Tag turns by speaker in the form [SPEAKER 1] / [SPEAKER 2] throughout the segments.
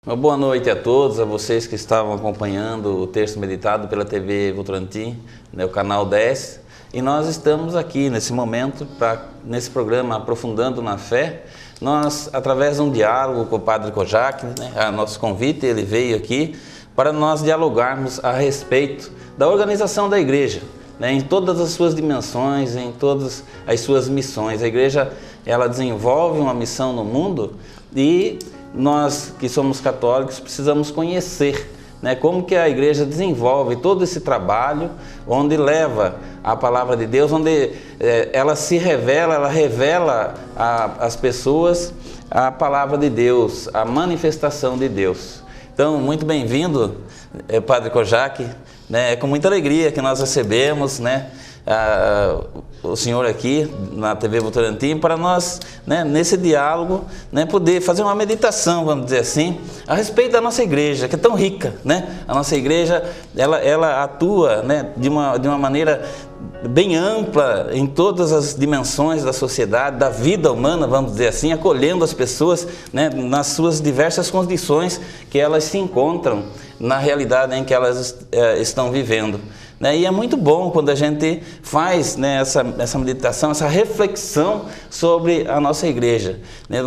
[SPEAKER 1] Uma boa noite a todos, a vocês que estavam acompanhando o texto meditado pela TV Votorantim, o canal 10. E nós estamos aqui nesse momento, nesse programa Aprofundando na Fé, nós, através de um diálogo com o Padre Kojak, a nosso convite, ele veio aqui para nós dialogarmos a respeito da organização da igreja, em todas as suas dimensões, em todas as suas missões. A igreja, ela desenvolve uma missão no mundo e nós que somos católicos precisamos conhecer como que a igreja desenvolve todo esse trabalho, onde leva a palavra de Deus, onde ela se revela, ela revela às pessoas a palavra de Deus, a manifestação de Deus. Então, muito bem-vindo, Padre Kojak, é com muita alegria que nós recebemos o senhor aqui na TV Votorantim para nós, nesse diálogo, poder fazer uma meditação, vamos dizer assim, a respeito da nossa igreja, que é tão rica, A nossa igreja, ela atua, de uma maneira bem ampla em todas as dimensões da sociedade, da vida humana, vamos dizer assim, acolhendo as pessoas, nas suas diversas condições que elas se encontram na realidade em que elas estão vivendo. E é muito bom quando a gente faz essa meditação, essa reflexão sobre a nossa igreja,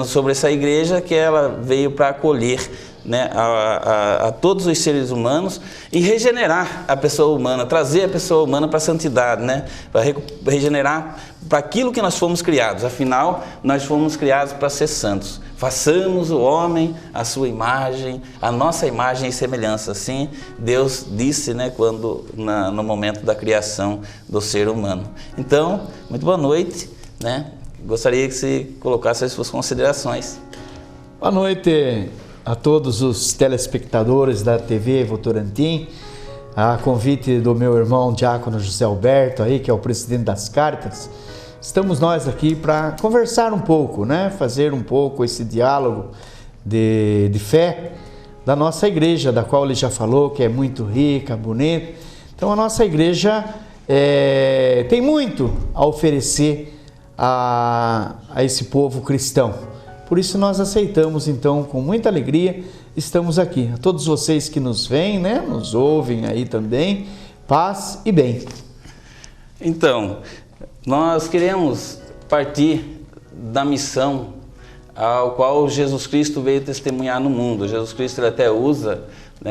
[SPEAKER 1] sobre essa igreja que ela veio para acolher a todos os seres humanos e regenerar a pessoa humana, trazer a pessoa humana para a santidade, para regenerar para aquilo que nós fomos criados. Afinal, nós fomos criados para ser santos. Façamos o homem a sua imagem, a nossa imagem e semelhança. Assim, Deus disse, no momento da criação do ser humano. Então, muito boa noite, Gostaria que você colocasse as suas considerações.
[SPEAKER 2] Boa noite a todos os telespectadores da TV Votorantim, a convite do meu irmão Diácono José Alberto, aí, que é o presidente das Cáritas. Estamos nós aqui para conversar um pouco, fazer um pouco esse diálogo de fé da nossa igreja, da qual ele já falou que é muito rica, bonita. Então a nossa igreja tem muito a oferecer a esse povo cristão. Por isso nós aceitamos, então, com muita alegria, estamos aqui. A todos vocês que nos veem, nos ouvem aí também, paz e bem.
[SPEAKER 1] Então, nós queremos partir da missão ao qual Jesus Cristo veio testemunhar no mundo. Jesus Cristo ele até usa,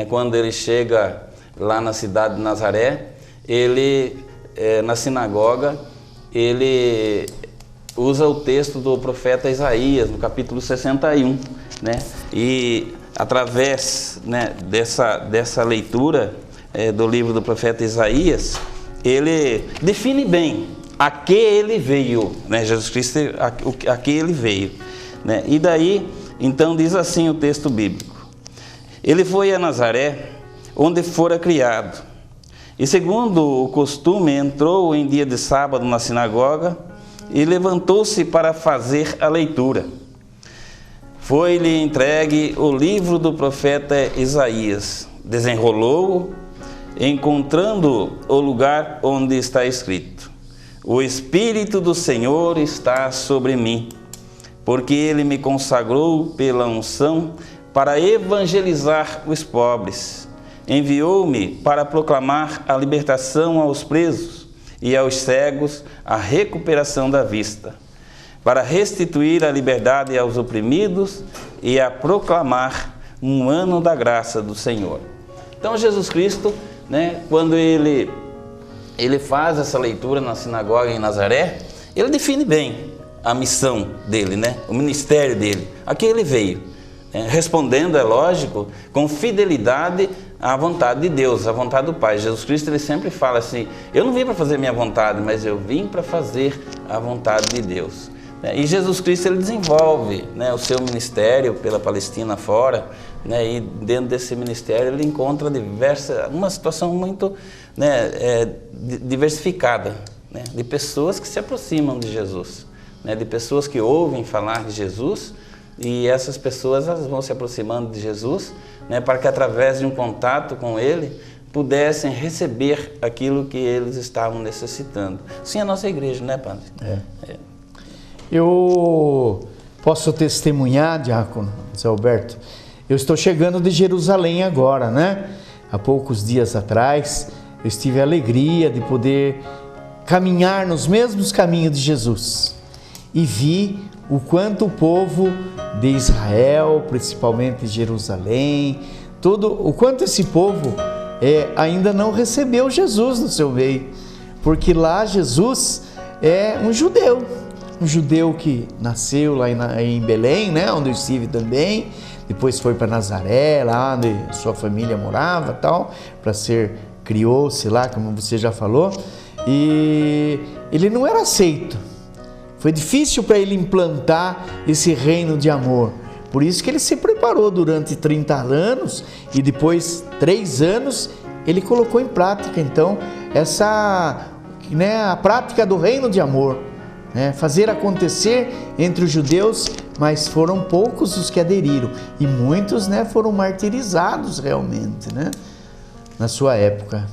[SPEAKER 1] quando ele chega lá na cidade de Nazaré, ele, na sinagoga, ele usa o texto do profeta Isaías, no capítulo 61, E através dessa leitura do livro do profeta Isaías, ele define bem a que ele veio, Jesus Cristo, a que ele veio, E daí, então, diz assim o texto bíblico: ele foi a Nazaré, onde fora criado, e segundo o costume, entrou em dia de sábado na sinagoga, e levantou-se para fazer a leitura. Foi-lhe entregue o livro do profeta Isaías. Desenrolou-o, encontrando o lugar onde está escrito: o Espírito do Senhor está sobre mim, porque ele me consagrou pela unção para evangelizar os pobres. Enviou-me para proclamar a libertação aos presos e aos cegos a recuperação da vista, para restituir a liberdade aos oprimidos e a proclamar um ano da graça do Senhor. Então Jesus Cristo, quando ele faz essa leitura na sinagoga em Nazaré, ele define bem a missão dele, o ministério dele, a que ele veio, respondendo, é lógico, com fidelidade à vontade de Deus, à vontade do Pai. Jesus Cristo ele sempre fala assim: eu não vim para fazer minha vontade, mas eu vim para fazer a vontade de Deus. E Jesus Cristo ele desenvolve o seu ministério pela Palestina fora, e dentro desse ministério ele encontra uma situação muito diversificada, de pessoas que se aproximam de Jesus, de pessoas que ouvem falar de Jesus, e essas pessoas elas vão se aproximando de Jesus, para que através de um contato com Ele pudessem receber aquilo que eles estavam necessitando. Sim, a nossa igreja, Padre?
[SPEAKER 2] Eu posso testemunhar, Diácono Zé Alberto, Eu estou chegando de Jerusalém agora, né? Há poucos dias atrás, eu tive a alegria de poder caminhar nos mesmos caminhos de Jesus. E vi o quanto o povo de Israel, principalmente Jerusalém, o quanto esse povo ainda não recebeu Jesus no seu meio. Porque lá Jesus é um judeu que nasceu lá em Belém, né, onde eu estive também, depois foi para Nazaré, lá onde sua família morava, tal, criou-se lá, como você já falou, e ele não era aceito. Foi difícil para ele implantar esse reino de amor. Por isso que ele se preparou durante 30 anos e depois 3 anos ele colocou em prática, então, a prática do reino de amor, né? Fazer acontecer entre os judeus, mas foram poucos os que aderiram e muitos, né, foram martirizados realmente, né, na sua época.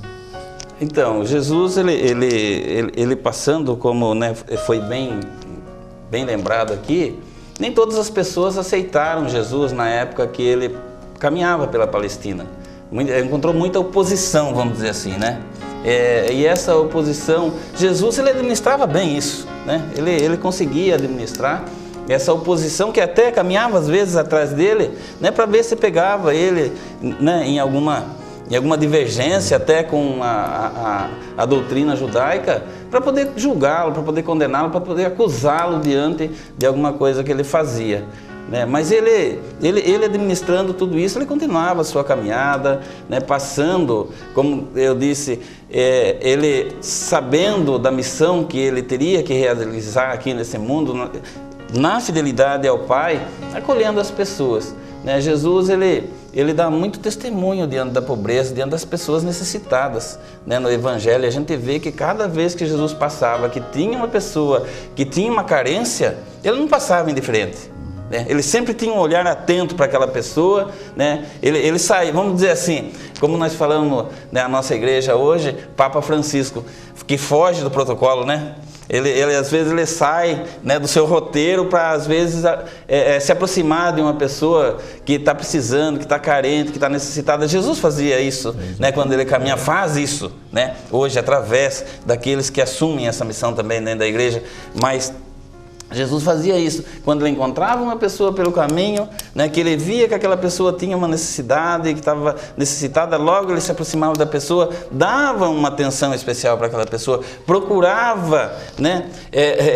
[SPEAKER 1] Então, Jesus, ele passando, como, né, foi bem lembrado aqui, nem todas as pessoas aceitaram Jesus na época que ele caminhava pela Palestina. Encontrou muita oposição, vamos dizer assim, né? E essa oposição, Jesus, ele administrava bem isso, né? Ele conseguia administrar essa oposição que até caminhava às vezes atrás dele, né, para ver se pegava ele, né, em alguma divergência até com a doutrina judaica, para poder julgá-lo, para poder condená-lo, para poder acusá-lo diante de alguma coisa que ele fazia, né? Mas ele administrando tudo isso, ele continuava a sua caminhada, né, passando, como eu disse, ele sabendo da missão que ele teria que realizar aqui nesse mundo, na fidelidade ao Pai, acolhendo as pessoas, né? Jesus, ele dá muito testemunho diante da pobreza, diante das pessoas necessitadas, né? No Evangelho a gente vê que cada vez que Jesus passava, que tinha uma pessoa que tinha uma carência, ele não passava indiferente, né? Ele sempre tinha um olhar atento para aquela pessoa, né? Ele sai, vamos dizer assim, como nós falamos, né, na nossa igreja hoje, Papa Francisco, que foge do protocolo, né? Às vezes ele sai, né, do seu roteiro para às vezes se aproximar de uma pessoa que está precisando, que está carente, que está necessitada. Jesus fazia isso, né, quando ele caminha, faz isso, né, hoje através daqueles que assumem essa missão também dentro da igreja, mas Jesus fazia isso quando ele encontrava uma pessoa pelo caminho, né, que ele via que aquela pessoa tinha uma necessidade, que estava necessitada, logo ele se aproximava da pessoa, dava uma atenção especial para aquela pessoa, procurava, né,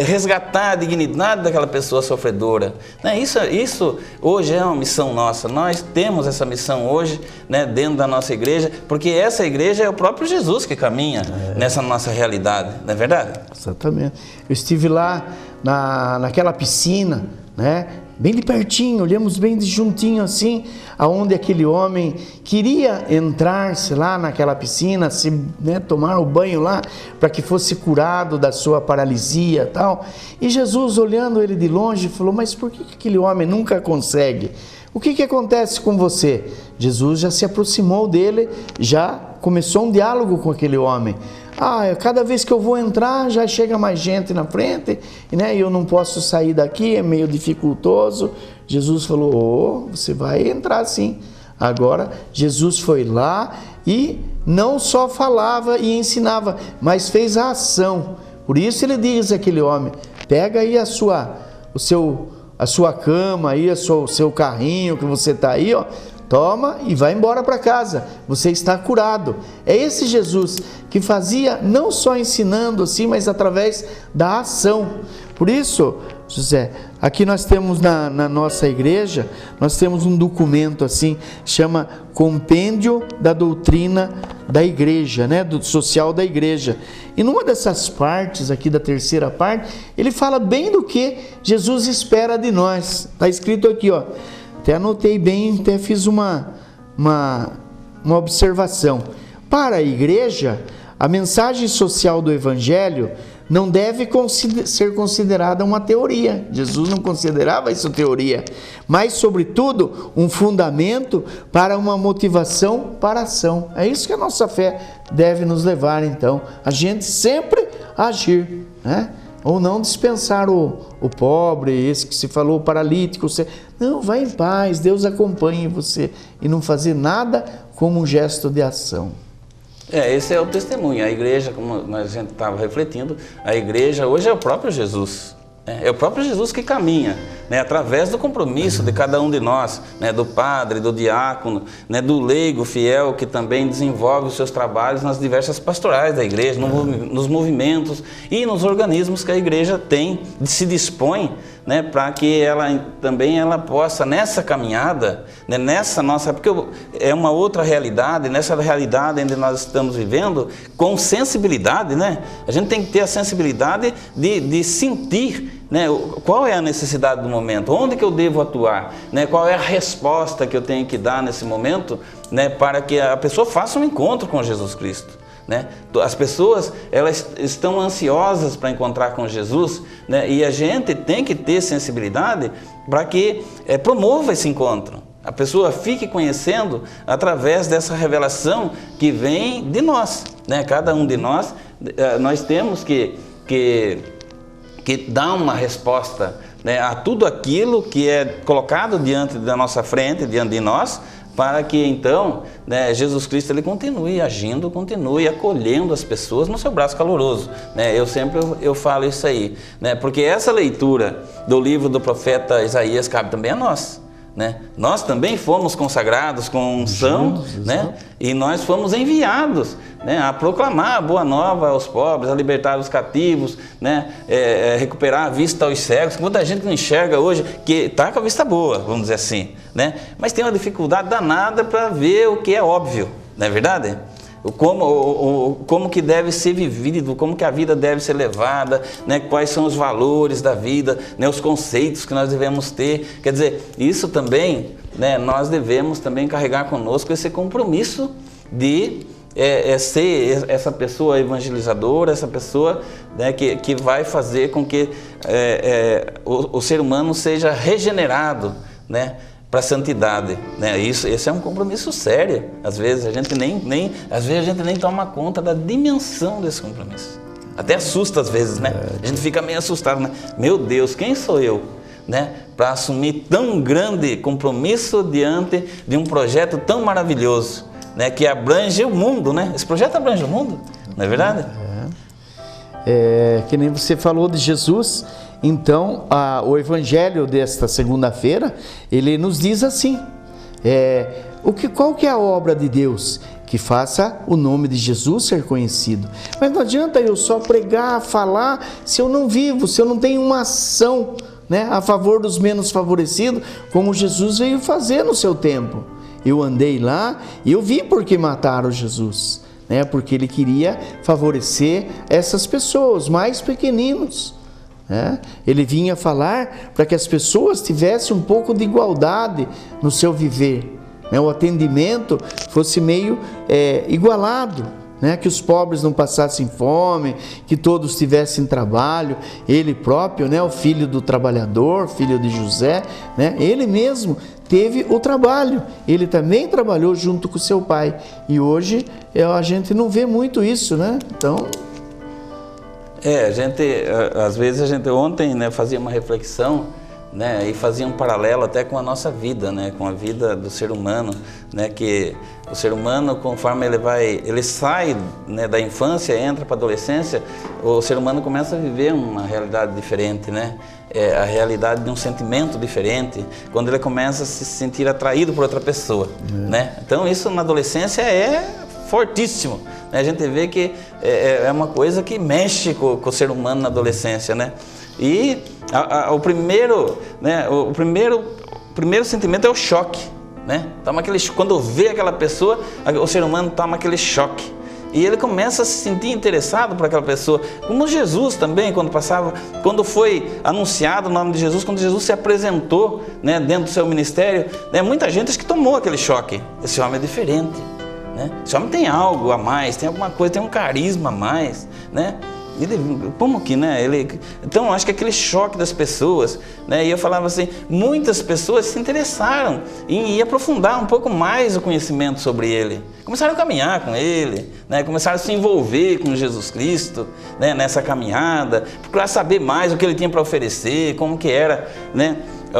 [SPEAKER 1] resgatar a dignidade daquela pessoa sofredora, né? Isso hoje é uma missão nossa. Nós temos essa missão hoje, né, dentro da nossa igreja, porque essa igreja é o próprio Jesus que caminha nessa nossa realidade, não é verdade?
[SPEAKER 2] Exatamente. Eu estive lá naquela piscina, né? Bem de pertinho, olhamos bem de juntinho assim, aonde aquele homem queria entrar-se lá naquela piscina, né, tomar o banho lá, para que fosse curado da sua paralisia e tal. E Jesus, olhando ele de longe, falou: mas por que aquele homem nunca consegue? O que acontece com você? Jesus já se aproximou dele, já começou um diálogo com aquele homem. Cada vez que eu vou entrar, já chega mais gente na frente, né? Eu não posso sair daqui, é meio dificultoso. Jesus falou: você vai entrar sim. Agora, Jesus foi lá e não só falava e ensinava, mas fez a ação. Por isso ele diz àquele homem: pega aí a sua cama, aí, o seu carrinho que você está aí, ó, toma e vai embora para casa, você está curado. É esse Jesus que fazia, não só ensinando assim, mas através da ação. Por isso, José, aqui nós temos na nossa igreja, nós temos um documento assim, chama Compêndio da Doutrina da Igreja, né, do social da igreja. E numa dessas partes aqui, da terceira parte, ele fala bem do que Jesus espera de nós. Está escrito aqui, ó. Até anotei bem, até fiz uma observação. Para a igreja, a mensagem social do Evangelho não deve ser considerada uma teoria. Jesus não considerava isso teoria, mas, sobretudo, um fundamento para uma motivação para a ação. É isso que a nossa fé deve nos levar, então, a gente sempre agir, né? Ou não dispensar o pobre, esse que se falou, o paralítico. Não, vai em paz, Deus acompanhe você. E não fazer nada como um gesto de ação.
[SPEAKER 1] Esse é o testemunho. A igreja, como a gente estava refletindo, a igreja hoje é o próprio Jesus. É o próprio Jesus que caminha, né, através do compromisso de cada um de nós, né, do padre, do diácono, né, do leigo fiel que também desenvolve os seus trabalhos nas diversas pastorais da igreja, nos movimentos e nos organismos que a igreja tem, se dispõe, né, para que ela possa nessa caminhada, né, nessa nossa, porque é uma outra realidade, nessa realidade onde nós estamos vivendo, com sensibilidade, né, a gente tem que ter a sensibilidade de sentir, né, qual é a necessidade do momento, onde que eu devo atuar, né, qual é a resposta que eu tenho que dar nesse momento, né, para que a pessoa faça um encontro com Jesus Cristo. Né? As pessoas, elas estão ansiosas para encontrar com Jesus, né? E a gente tem que ter sensibilidade para que promova esse encontro. A pessoa fique conhecendo através dessa revelação que vem de nós, né? Cada um de nós, nós temos que dar uma resposta, né, a tudo aquilo que é colocado diante da nossa frente, diante de nós, para que então, né, Jesus Cristo ele continue agindo, continue acolhendo as pessoas no seu braço caloroso, né? Eu falo isso aí, né? Porque essa leitura do livro do profeta Isaías cabe também a nós, né? Nós também fomos consagrados com unção, né? E nós fomos enviados, né, a proclamar a boa nova aos pobres, a libertar os cativos, né, recuperar a vista aos cegos. Muita gente não enxerga hoje, que está com a vista boa, vamos dizer assim, né, mas tem uma dificuldade danada para ver o que é óbvio, não é verdade? Como que deve ser vivido, como que a vida deve ser levada, né? Quais são os valores da vida, né? Os conceitos que nós devemos ter. Quer dizer, isso também, né, nós devemos também carregar conosco esse compromisso de ser essa pessoa evangelizadora, essa pessoa, né, que vai fazer com que o ser humano seja regenerado, né, para a santidade, né? Esse é um compromisso sério. Às vezes a gente nem toma conta da dimensão desse compromisso. Até assusta às vezes, né? A gente fica meio assustado, né? Meu Deus, quem sou eu, né, para assumir tão grande compromisso diante de um projeto tão maravilhoso, né, que abrange o mundo, né? Esse projeto abrange o mundo, não é verdade?
[SPEAKER 2] Que nem você falou de Jesus. Então, o Evangelho desta segunda-feira, ele nos diz assim, qual que é a obra de Deus? Que faça o nome de Jesus ser conhecido. Mas não adianta eu só pregar, falar, se eu não vivo, se eu não tenho uma ação, né, a favor dos menos favorecidos, como Jesus veio fazer no seu tempo. Eu andei lá e eu vi por que mataram Jesus, né, porque ele queria favorecer essas pessoas, mais pequeninos. Ele vinha falar para que as pessoas tivessem um pouco de igualdade no seu viver, né? O atendimento fosse meio igualado, né? Que os pobres não passassem fome, que todos tivessem trabalho. Ele próprio, né? O filho do trabalhador, filho de José, né? Ele mesmo teve o trabalho, ele também trabalhou junto com seu pai, e hoje a gente não vê muito isso, né? Então...
[SPEAKER 1] às vezes ontem, né, fazia uma reflexão, né, e fazia um paralelo até com a nossa vida, né, com a vida do ser humano, né, que o ser humano, conforme ele sai, né, da infância, entra para a adolescência, o ser humano começa a viver uma realidade diferente, né, a realidade de um sentimento diferente, quando ele começa a se sentir atraído por outra pessoa, né, então isso na adolescência é fortíssimo. A gente vê que é uma coisa que mexe com o ser humano na adolescência, né? E o primeiro sentimento é o choque, né? Quando vê aquela pessoa, o ser humano toma aquele choque. E ele começa a se sentir interessado por aquela pessoa. Como Jesus também, quando foi anunciado o nome de Jesus, quando Jesus se apresentou, né, dentro do seu ministério, né, muita gente que tomou aquele choque. Esse homem é diferente. Esse homem tem algo a mais, tem alguma coisa, tem um carisma a mais, né? como que, né? Então, acho que aquele choque das pessoas, né? E eu falava assim, muitas pessoas se interessaram em aprofundar um pouco mais o conhecimento sobre ele. Começaram a caminhar com ele, né? Começaram a se envolver com Jesus Cristo, né? Nessa caminhada, procurar saber mais o que ele tinha para oferecer, como que era, né?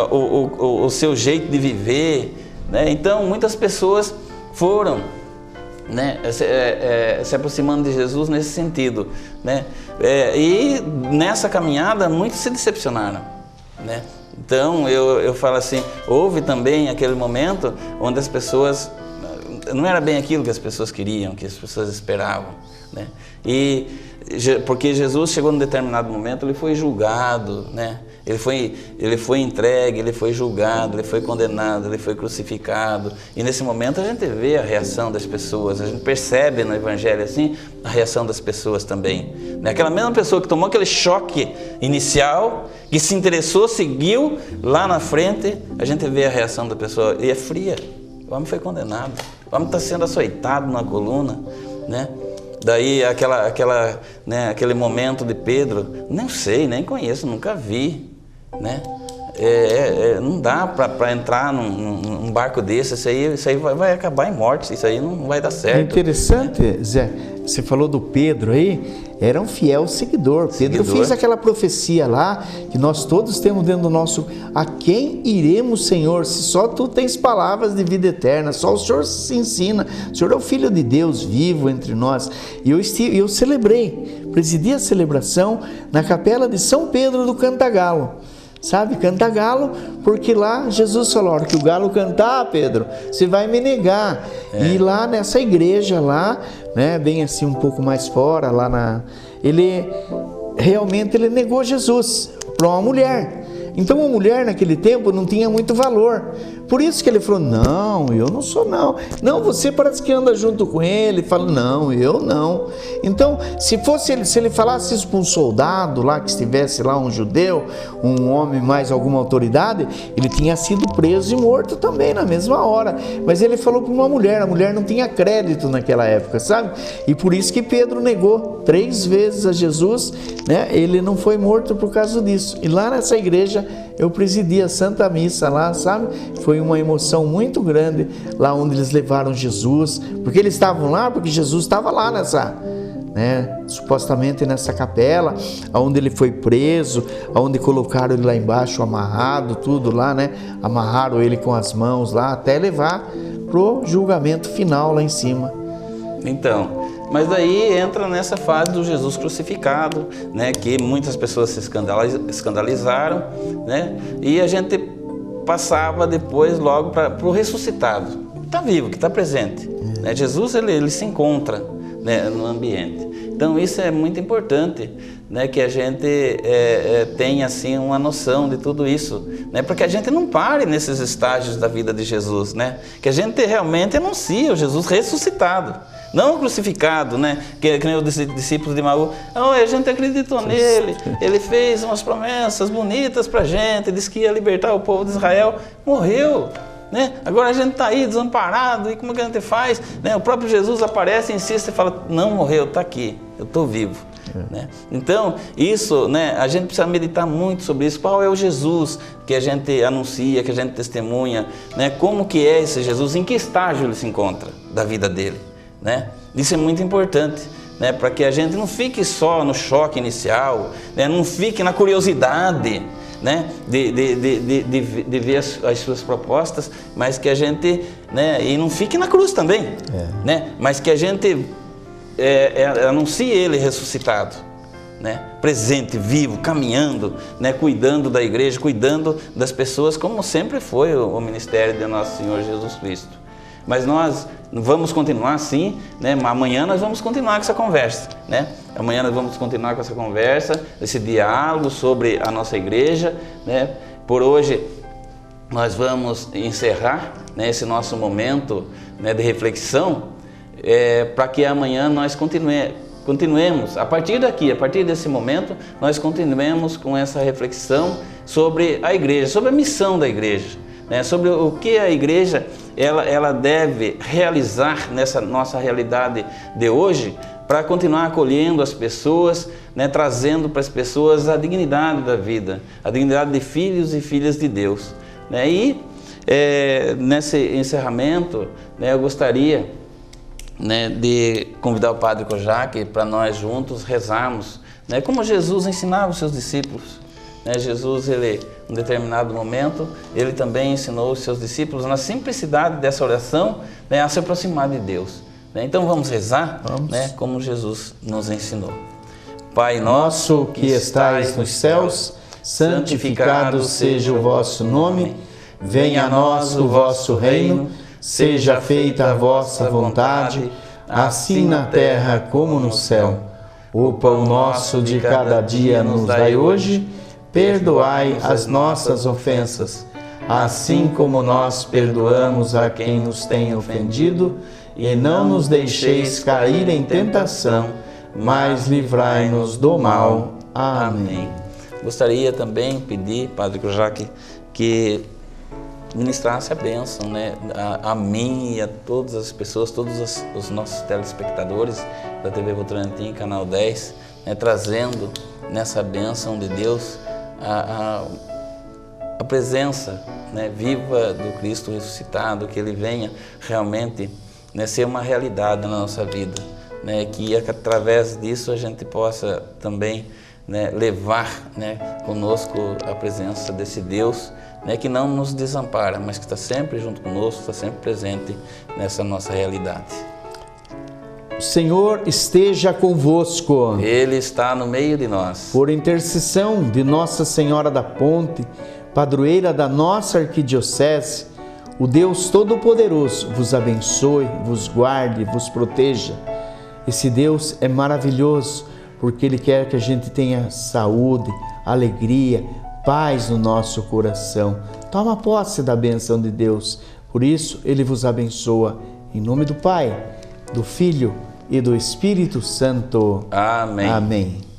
[SPEAKER 1] O seu jeito de viver, né? Então, muitas pessoas foram, né, se aproximando de Jesus nesse sentido, né? E nessa caminhada muitos se decepcionaram, né? Então eu falo assim, houve também aquele momento onde as pessoas, não era bem aquilo que as pessoas queriam, que as pessoas esperavam, né? E porque Jesus chegou num determinado momento, ele foi julgado, né? Ele foi entregue, ele foi julgado, ele foi condenado, ele foi crucificado. E nesse momento a gente vê a reação das pessoas, a gente percebe no Evangelho assim a reação das pessoas também. Aquela mesma pessoa que tomou aquele choque inicial, que se interessou, seguiu lá na frente, a gente vê a reação da pessoa e é fria. O homem foi condenado, o homem está sendo açoitado na coluna, né? Daí aquele momento de Pedro, não sei, nem conheço, nunca vi, né? Não dá para entrar num barco desse, isso aí vai acabar em morte, isso aí não vai dar certo.
[SPEAKER 2] É interessante, Zé, você falou do Pedro aí, era um fiel seguidor. Pedro fez aquela profecia lá, que nós todos temos dentro do nosso, a quem iremos, Senhor, se só tu tens palavras de vida eterna, só o Senhor se ensina, o Senhor é o Filho de Deus vivo entre nós. E eu celebrei, presidi a celebração na capela de São Pedro do Cantagalo. Sabe, canta galo, porque lá Jesus falou, a hora que o galo cantar, Pedro, você vai me negar. E lá nessa igreja lá, né, bem assim um pouco mais fora, ele realmente negou Jesus para uma mulher. Então uma mulher naquele tempo não tinha muito valor. Por isso que ele falou, não, eu não sou não. Não, você parece que anda junto com ele. Fala, não, eu não. Então, se ele falasse isso para um soldado lá, que estivesse lá, um judeu, um homem mais alguma autoridade, ele tinha sido preso e morto também na mesma hora. Mas ele falou para uma mulher, a mulher não tinha crédito naquela época, sabe? E por isso que Pedro negou 3 vezes a Jesus, né? Ele não foi morto por causa disso. E lá nessa igreja, eu presidi a Santa Missa lá, sabe? Foi uma emoção muito grande lá onde eles levaram Jesus, porque eles estavam lá, porque Jesus estava lá supostamente nessa capela, onde ele foi preso, onde colocaram ele lá embaixo amarrado, tudo lá, né? Amarraram ele com as mãos lá, até levar pro julgamento final lá em cima.
[SPEAKER 1] Então, mas daí entra nessa fase do Jesus crucificado, né, que muitas pessoas se escandalizaram, né, e a gente passava depois logo para o ressuscitado, que está vivo, que está presente. Né? Jesus ele se encontra, né, no ambiente. Então isso é muito importante, né, que a gente tenha assim uma noção de tudo isso, né, para que a gente não pare nesses estágios da vida de Jesus, né, que a gente realmente anuncie o Jesus ressuscitado. Não crucificado, né? Que nem os discípulos de Emaús. Não, a gente acreditou nele, ele fez umas promessas bonitas pra gente, disse que ia libertar o povo de Israel, morreu, né? Agora a gente está aí desamparado, e como que a gente faz? Né? O próprio Jesus aparece, insiste e fala, não morreu, está aqui, eu estou vivo. Né? Então, isso, né, a gente precisa meditar muito sobre isso. Qual é o Jesus que a gente anuncia, que a gente testemunha, né? Como que é esse Jesus, em que estágio ele se encontra da vida dele? Né? Isso é muito importante, né? Para que a gente não fique só no choque inicial, né? Não fique na curiosidade, né? de ver as suas propostas, mas que a gente, né? E não fique na cruz também, né? Mas que a gente anuncie ele ressuscitado, né? Presente, vivo, caminhando, né? Cuidando da igreja, cuidando das pessoas, como sempre foi o ministério de nosso Senhor Jesus Cristo. Mas nós vamos continuar assim, né? Amanhã nós vamos continuar com essa conversa, né? Amanhã nós vamos continuar com essa conversa, esse diálogo sobre a nossa igreja, né? Por hoje nós vamos encerrar, né, esse nosso momento, né, de reflexão, para que amanhã nós continuemos, a partir daqui, a partir desse momento, nós continuemos com essa reflexão sobre a igreja, sobre a missão da igreja, né, sobre o que a igreja ela deve realizar nessa nossa realidade de hoje, para continuar acolhendo as pessoas, né, trazendo para as pessoas a dignidade da vida, a dignidade de filhos e filhas de Deus. Né? E nesse encerramento, né, eu gostaria, né, de convidar o Padre Kojak para nós juntos rezarmos, né, como Jesus ensinava os seus discípulos. Né? Jesus, em um determinado momento, ele também ensinou os seus discípulos na simplicidade dessa oração, né, a se aproximar de Deus. Né? Então vamos rezar, né, como Jesus nos ensinou. Pai
[SPEAKER 2] nosso que estais nos céus, santificado seja o vosso nome, venha a nós o vosso reino, seja feita a vossa vontade, assim na terra como no céu. O pão nosso de cada dia nos dai hoje, perdoai as nossas ofensas, assim como nós perdoamos a quem nos tem ofendido, e não nos deixeis cair em tentação, mas livrai-nos do mal. Amém.
[SPEAKER 1] Gostaria também de pedir, Padre Kojak, que ministrasse a bênção, né, a mim e a todas as pessoas, todos os nossos telespectadores da TV Votorantim, Canal 10, né, trazendo nessa bênção de Deus a presença, né, viva do Cristo ressuscitado, que Ele venha realmente, né, ser uma realidade na nossa vida, né, que através disso a gente possa também, né, levar, né, conosco a presença desse Deus, né, que não nos desampara, mas que está sempre junto conosco, está sempre presente nessa nossa realidade.
[SPEAKER 2] O Senhor esteja convosco.
[SPEAKER 1] Ele está no meio de nós.
[SPEAKER 2] Por intercessão de Nossa Senhora da Ponte, padroeira da nossa arquidiocese, o Deus Todo-Poderoso vos abençoe, vos guarde, vos proteja. Esse Deus é maravilhoso, porque Ele quer que a gente tenha saúde, alegria, paz no nosso coração. Toma posse da bênção de Deus. Por isso, Ele vos abençoa. Em nome do Pai, do Filho e do Espírito Santo.
[SPEAKER 1] Amém.
[SPEAKER 2] Amém.